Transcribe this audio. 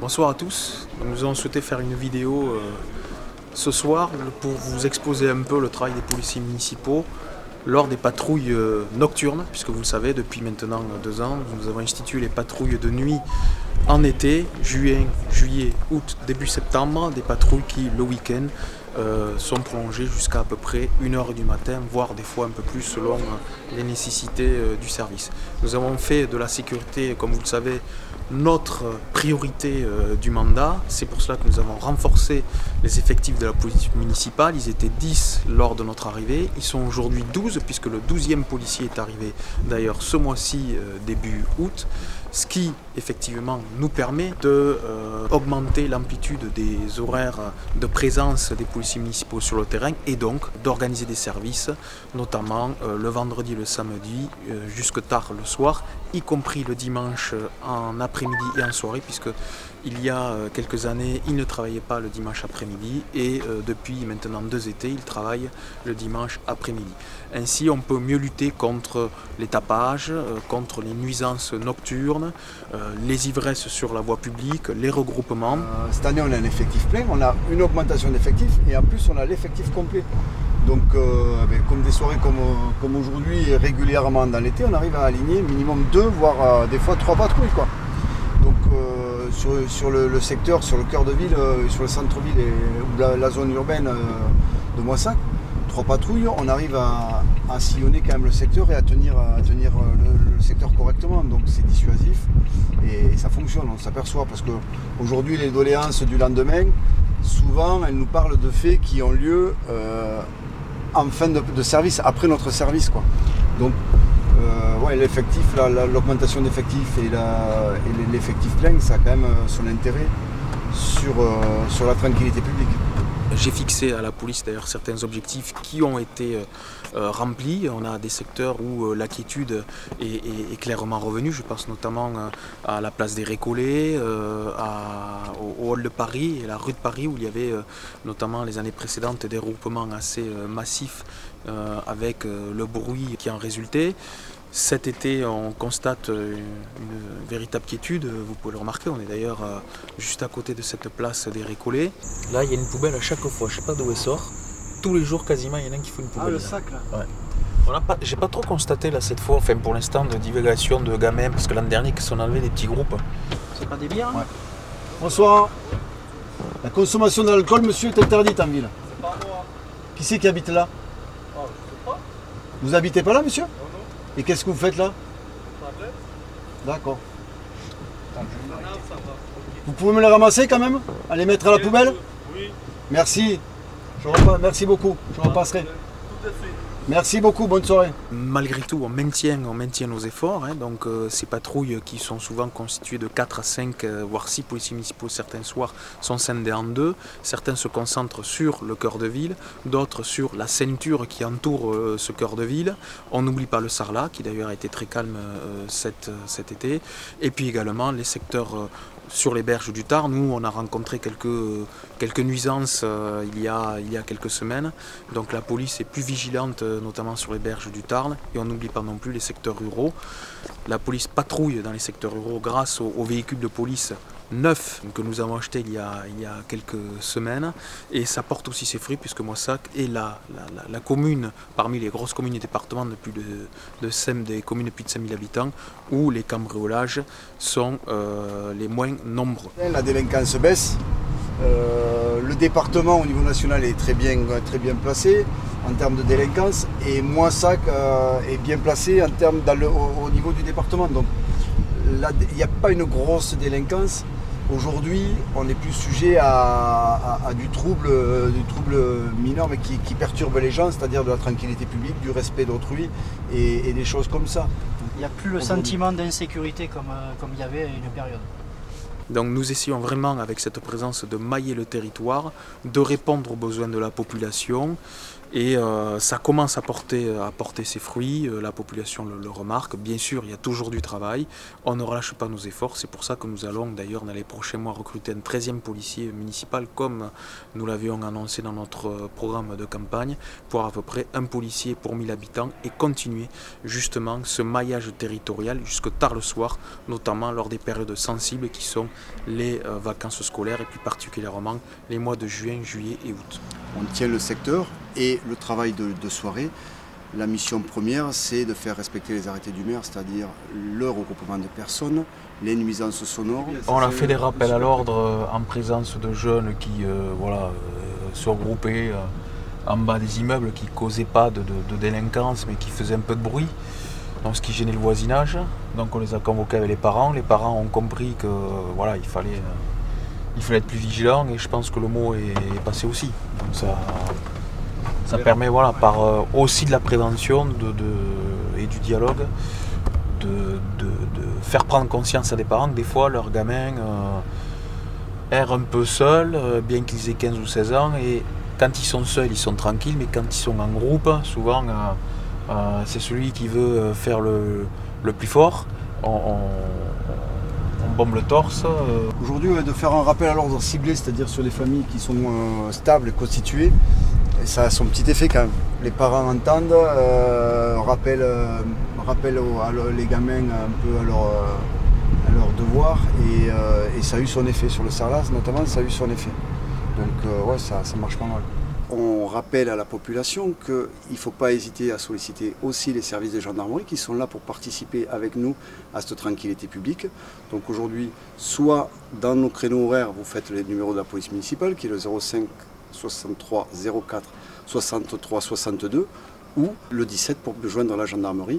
Bonsoir à tous. Nous avons souhaité faire une vidéo ce soir pour vous exposer un peu le travail des policiers municipaux lors des patrouilles nocturnes, puisque vous le savez, depuis maintenant 2 ans, nous avons institué les patrouilles de nuit en été, juin, juillet, août, début septembre, des patrouilles qui, le week-end, sont prolongées jusqu'à à peu près 1h du matin, voire des fois un peu plus selon les nécessités du service. Nous avons fait de la sécurité, comme vous le savez, notre priorité du mandat. C'est pour cela que nous avons renforcé les effectifs de la police municipale. Ils étaient 10 lors de notre arrivée. Ils sont aujourd'hui 12 puisque le 12e policier est arrivé d'ailleurs ce mois-ci, début août. Ce qui effectivement nous permet d'augmenter l'amplitude des horaires de présence des policiers municipaux sur le terrain et donc d'organiser des services, notamment le vendredi et le samedi jusque tard le soir, y compris le dimanche en après-midi et en soirée, puisque il y a quelques années, ils ne travaillaient pas le dimanche après-midi et depuis maintenant 2 étés, ils travaillent le dimanche après-midi. Ainsi, on peut mieux lutter contre les tapages, contre les nuisances nocturnes, les ivresses sur la voie publique, les regroupements. Cette année, on a un effectif plein, on a une augmentation d'effectifs et en plus, on a l'effectif complet. Donc, comme des soirées comme aujourd'hui, régulièrement dans l'été, on arrive à aligner minimum 2, voire des fois 3 patrouilles, quoi. Donc, sur le secteur, sur le cœur de ville, sur le centre-ville ou la zone urbaine de Moissac, 3 patrouilles, on arrive à sillonner quand même le secteur et à tenir le secteur correctement. Donc c'est dissuasif et ça fonctionne, on s'aperçoit. Parce qu'aujourd'hui, les doléances du lendemain, souvent, elles nous parlent de faits qui ont lieu en fin de service, après notre service, quoi. Donc, l'effectif, l'augmentation d'effectifs et l'effectif plein, ça a quand même son intérêt sur la tranquillité publique. J'ai fixé à la police d'ailleurs certains objectifs qui ont été remplis. On a des secteurs où l'inquiétude est clairement revenue. Je pense notamment à la place des Récollets, au hall de Paris et la rue de Paris où il y avait notamment les années précédentes des regroupements assez massifs avec le bruit qui en résultait. Cet été, on constate une véritable quiétude, vous pouvez le remarquer, on est d'ailleurs juste à côté de cette place des Récollets. Là, il y a une poubelle à chaque fois, je ne sais pas d'où elle sort. Tous les jours, quasiment, il y en a un qui fait une poubelle. Ah, le sac, là. Ouais. J'ai pas trop constaté, là, cette fois, enfin, pour l'instant, de divulgation de gamins, parce que l'an dernier, ils sont enlevés des petits groupes. C'est pas des bières, hein? Ouais. Bonsoir. La consommation d'alcool, monsieur, est interdite en ville. C'est pas moi. Qui c'est qui habite là? Oh, je sais pas. Vous habitez pas là, monsieur? Non, non. Et qu'est-ce que vous faites là? Tablette. D'accord. Ça va. Vous pouvez me les ramasser quand même? À les mettre à la poubelle? Oui. Merci. Merci beaucoup. Je repasserai. Tout de suite. Merci beaucoup. Bonne soirée. Malgré tout, on maintient nos efforts. Donc, ces patrouilles qui sont souvent constituées de 4 à 5, voire 6 policiers municipaux certains soirs sont scindées en 2. Certains se concentrent sur le cœur de ville, d'autres sur la ceinture qui entoure ce cœur de ville. On n'oublie pas le Sarlat, qui d'ailleurs a été très calme cet été. Et puis également les secteurs sur les berges du Tarn, où on a rencontré quelques nuisances il y a quelques semaines. Donc la police est plus vigilante, notamment sur les berges du Tarn, et on n'oublie pas non plus les secteurs ruraux. La police patrouille dans les secteurs ruraux grâce aux véhicules de police neufs que nous avons achetés il y a quelques semaines, et ça porte aussi ses fruits puisque Moissac est la commune parmi les grosses communes du département des communes de plus de 5000 habitants où les cambriolages sont les moins nombreux. La délinquance baisse. Le département au niveau national est très bien placé en termes de délinquance et Moissac est bien placé en termes au niveau du département. Donc là, il n'y a pas une grosse délinquance. Aujourd'hui, on est plus sujet à du trouble mineur, mais qui perturbe les gens, c'est-à-dire de la tranquillité publique, du respect d'autrui et des choses comme ça. Il n'y a plus le sentiment d'insécurité comme il y avait à une période. Donc nous essayons vraiment avec cette présence de mailler le territoire, de répondre aux besoins de la population, Et ça commence à porter ses fruits, la population le remarque. Bien sûr, il y a toujours du travail, on ne relâche pas nos efforts. C'est pour ça que nous allons d'ailleurs dans les prochains mois recruter un 13e policier municipal, comme nous l'avions annoncé dans notre programme de campagne, pour à peu près un policier pour 1000 habitants et continuer justement ce maillage territorial jusque tard le soir, notamment lors des périodes sensibles qui sont les vacances scolaires et plus particulièrement les mois de juin, juillet et août. On tient le secteur et le travail de soirée. La mission première, c'est de faire respecter les arrêtés du maire, c'est-à-dire le regroupement de personnes, les nuisances sonores. On a fait des rappels à l'ordre en présence de jeunes qui se regroupaient en bas des immeubles, qui ne causaient pas de délinquance mais qui faisaient un peu de bruit, donc ce qui gênait le voisinage. Donc on les a convoqués avec les parents. Les parents ont compris que il fallait être plus vigilant et je pense que le mot est passé aussi. Donc ça permet par aussi de la prévention et du dialogue de faire prendre conscience à des parents que des fois leurs gamins errent un peu seuls, bien qu'ils aient 15 ou 16 ans, et quand ils sont seuls ils sont tranquilles, mais quand ils sont en groupe, souvent c'est celui qui veut faire le plus fort. On bombe le torse. Aujourd'hui, de faire un rappel à l'ordre ciblé, c'est-à-dire sur des familles qui sont stables et constituées, et ça a son petit effet quand même. Les parents entendent, rappellent les gamins un peu à leur devoir, et ça a eu son effet. Sur le Sarlat notamment, ça a eu son effet. Donc ça marche pas mal. On rappelle à la population qu'il ne faut pas hésiter à solliciter aussi les services de gendarmerie qui sont là pour participer avec nous à cette tranquillité publique. Donc aujourd'hui, soit dans nos créneaux horaires, vous faites les numéros de la police municipale qui est le 05 63 04 63 62, ou le 17 pour joindre la gendarmerie.